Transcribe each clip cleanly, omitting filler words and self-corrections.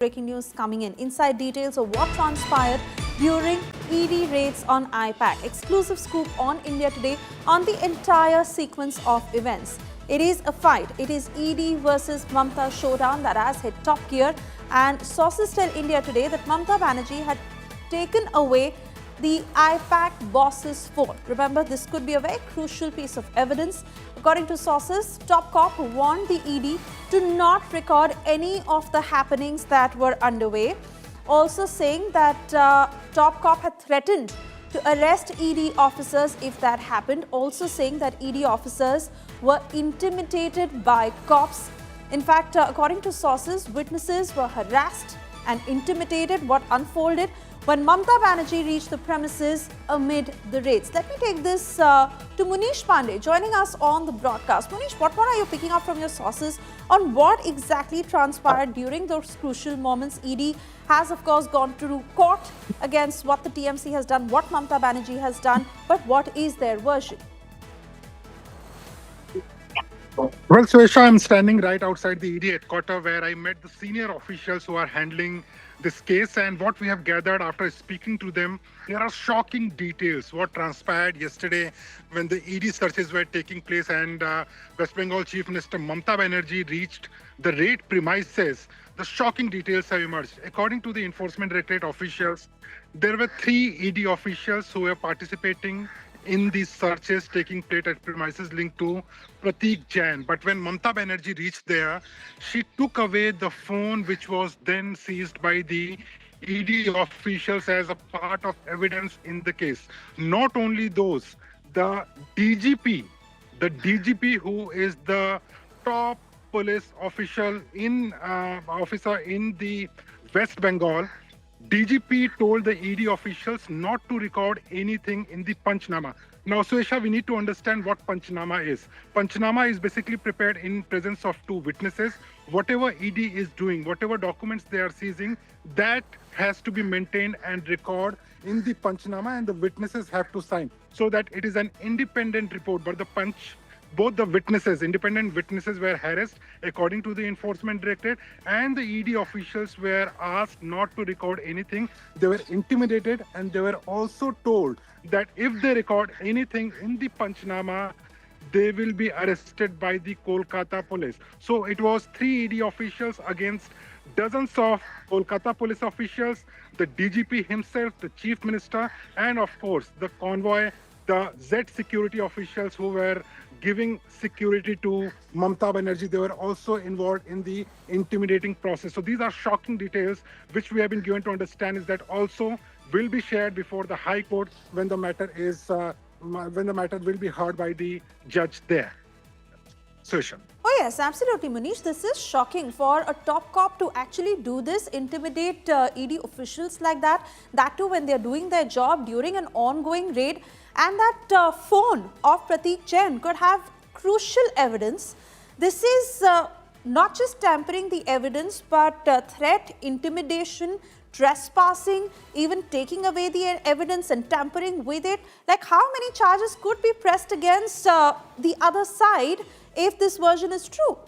Breaking news coming in. Inside details of what transpired during ED raids on IPAC. Exclusive scoop on India Today on the entire sequence of events. It is a fight. It is ED versus Mamata showdown that has hit top gear. And sources tell India Today that Mamata Banerjee had taken away the IPAC boss's phone. Remember, this could be a very crucial piece of evidence. According to sources, top cop warned the ED to not record any of the happenings that were underway. Also saying that top cop had threatened to arrest ED officers if that happened. Also saying that ED officers were intimidated by cops. In fact, according to sources, witnesses were harassed and intimidated. What unfolded when Mamata Banerjee reached the premises amid the raids. Let me take this to Munish Pandey, joining us on the broadcast. Munish, what are you picking up from your sources on what exactly transpired during those crucial moments? ED has, of course, gone to court against what the TMC has done, what Mamata Banerjee has done, but what is their version? Well, Suesha, I'm standing right outside the ED headquarter where I met the senior officials who are handling this case, and what we have gathered after speaking to them, there are shocking details. What transpired yesterday when the ED searches were taking place and West Bengal Chief Minister Mamata Banerjee reached the raid premises, the shocking details have emerged. According to the Enforcement Directorate officials, there were 3 ED officials who were participating in these searches taking place at premises linked to Pratik, Jain. But when Mamata Banerjee reached there, she took away the phone which was then seized by the ED officials as a part of evidence in the case. Not only those, the DGP who is the top police official officer in the West Bengal, DGP told the ED officials not to record anything in the Panchnama. Now, Suesha, we need to understand what Panchnama is. Panchnama is basically prepared in presence of 2 witnesses. Whatever ED is doing, whatever documents they are seizing, that has to be maintained and recorded in the Panchnama, and the witnesses have to sign so that it is an independent report. But both the witnesses, independent witnesses, were harassed according to the Enforcement Directorate, and the ED officials were asked not to record anything. They were intimidated, and they were also told that if they record anything in the Panchnama, they will be arrested by the Kolkata Police. So it was 3 ED officials against dozens of Kolkata Police officials, the DGP himself, the Chief Minister, and of course the convoy, the Z security officials who were giving security to Mamata Banerjee. They were also involved in the intimidating process. So these are shocking details which we have been given to understand is that also will be shared before the High Court when the matter will be heard by the judge there. Suesha. Oh yes, absolutely, Munish. This is shocking for a top cop to actually do this, intimidate ED officials like that. That too when they are doing their job during an ongoing raid. And that phone of Pratik Jain could have crucial evidence. This is not just tampering the evidence, but threat, intimidation, trespassing, even taking away the evidence and tampering with it. Like, how many charges could be pressed against the other side if this version is true?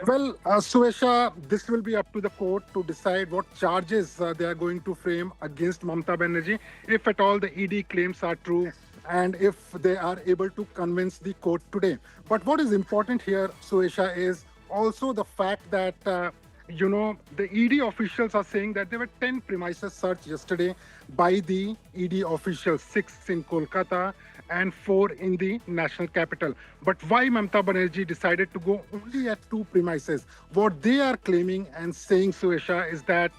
Well, Suesha, this will be up to the court to decide what charges they are going to frame against Mamata Banerjee, if at all the ED claims are true and if they are able to convince the court today. But what is important here, Suesha, is also the fact that, the ED officials are saying that there were 10 premises searched yesterday by the ED officials, 6 in Kolkata and 4 in the national capital. But why Mamata Banerjee decided to go only at 2 premises? What they are claiming and saying, Suesha, is that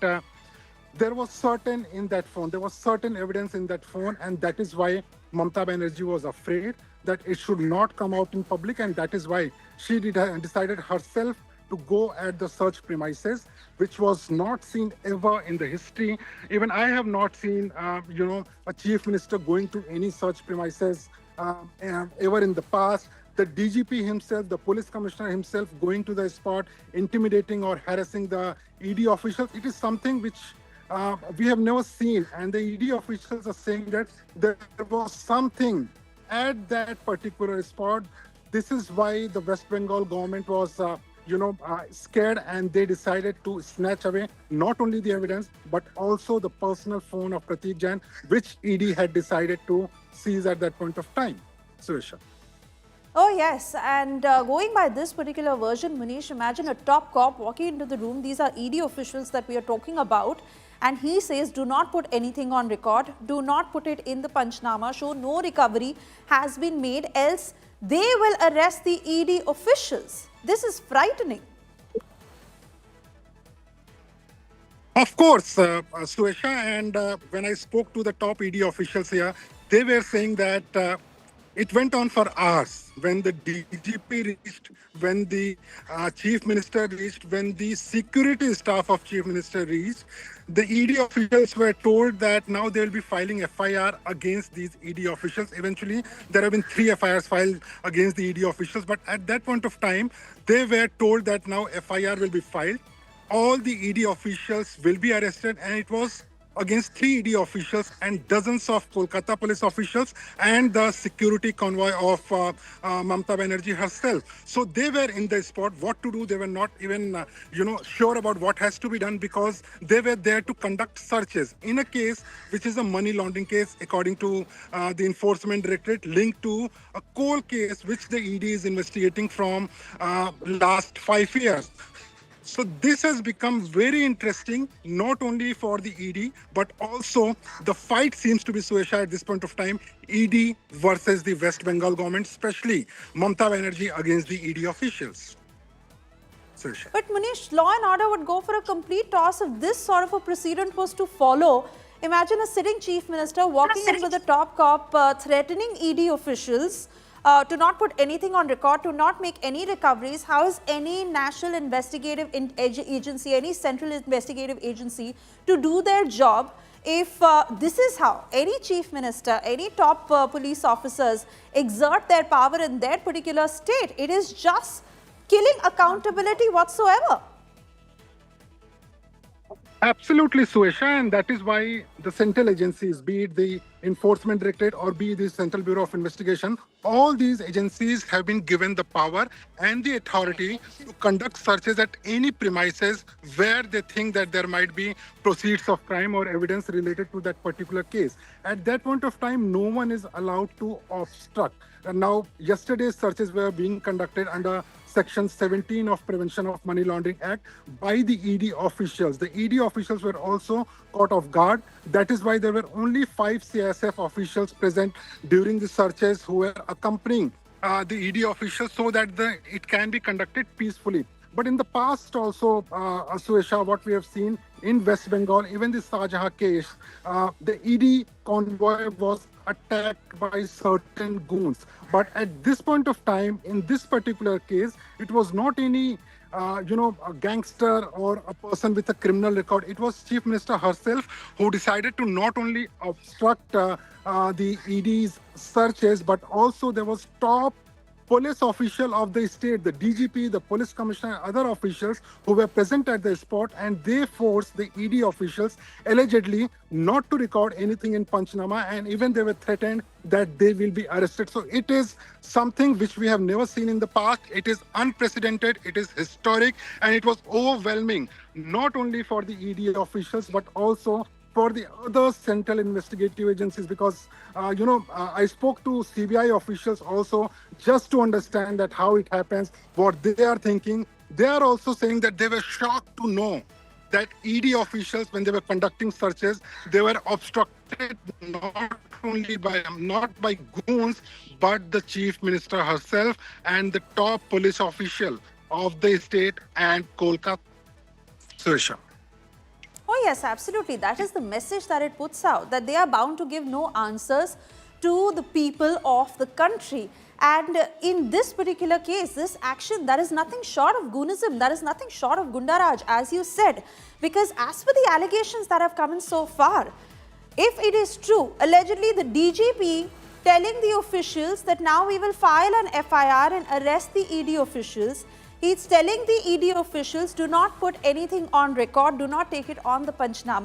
there was certain in that phone, there was certain evidence in that phone, and that is why Mamata Banerjee was afraid that it should not come out in public, and that is why she decided herself to go at the search premises, which was not seen ever in the history. Even I have not seen, a chief minister going to any search premises ever in the past. The DGP himself, the police commissioner himself going to the spot, intimidating or harassing the ED officials. It is something which we have never seen. And the ED officials are saying that there was something at that particular spot. This is why the West Bengal government was scared, and they decided to snatch away not only the evidence but also the personal phone of Pratik Jain, which ED had decided to seize at that point of time. Suresha. Oh yes, and going by this particular version, Munish, imagine a top cop walking into the room. These are ED officials that we are talking about. And he says, do not put anything on record, do not put it in the Panchnama, show no recovery has been made, else they will arrest the ED officials. This is frightening. Of course, Suesha, and when I spoke to the top ED officials here, they were saying that it went on for hours. When the DGP reached, when the Chief Minister reached, when the security staff of Chief Minister reached, the ED officials were told that now they will be filing FIR against these ED officials. Eventually, there have been 3 FIRs filed against the ED officials, but at that point of time, they were told that now FIR will be filed. All the ED officials will be arrested, and it was against 3 ED officials and dozens of Kolkata Police officials and the security convoy of Mamata Banerjee herself. So they were in the spot. What to do? They were not even, sure about what has to be done, because they were there to conduct searches in a case which is a money laundering case, according to the Enforcement Directorate, linked to a coal case which the ED is investigating from last 5 years. So this has become very interesting, not only for the ED, but also the fight seems to be, Suesha, at this point of time, ED versus the West Bengal government, especially Mamata Banerjee against the ED officials. Suesha. But Munish, law and order would go for a complete toss if this sort of a precedent was to follow. Imagine a sitting chief minister walking in with a top cop threatening ED officials to not put anything on record, to not make any recoveries. How is any national investigative agency, any central investigative agency to do their job if this is how any chief minister, any top police officers exert their power in their particular state? It is just killing accountability whatsoever. Absolutely, Suesha, and that is why the central agencies, be it the Enforcement Directorate or be it the Central Bureau of Investigation, all these agencies have been given the power and the authority to conduct searches at any premises where they think that there might be proceeds of crime or evidence related to that particular case. At that point of time, no one is allowed to obstruct. And now, yesterday's searches were being conducted under Section 17 of Prevention of Money Laundering Act by the ED officials. The ED officials were also caught off guard. That is why there were only 5 CISF officials present during the searches who were accompanying the ED officials so that it can be conducted peacefully. But in the past also, Suesha, what we have seen in West Bengal, even the Shahjahan case, the ED convoy was attacked by certain goons. But at this point of time, in this particular case, it was not any a gangster or a person with a criminal record. It was Chief Minister herself who decided to not only obstruct the ED's searches, but also there was top police official of the state, the DGP, the police commissioner, other officials who were present at the spot, and they forced the ED officials allegedly not to record anything in Panchnama, and even they were threatened that they will be arrested. So it is something which we have never seen in the past. It is unprecedented, it is historic, and it was overwhelming, not only for the ED officials, but also for the other central investigative agencies, because I spoke to CBI officials also just to understand that how it happens, what they are thinking. They are also saying that they were shocked to know that ED officials, when they were conducting searches, they were obstructed not by goons, but the Chief Minister herself and the top police official of the state and Kolkata. Suresha. Oh yes, absolutely. That is the message that it puts out, that they are bound to give no answers to the people of the country. And in this particular case, this action, that is nothing short of goonism, that is nothing short of Gundaraj, as you said. Because as per the allegations that have come in so far, if it is true, allegedly the DGP telling the officials that now we will file an FIR and arrest the ED officials, he's telling the ED officials, do not put anything on record, do not take it on the Panchnama.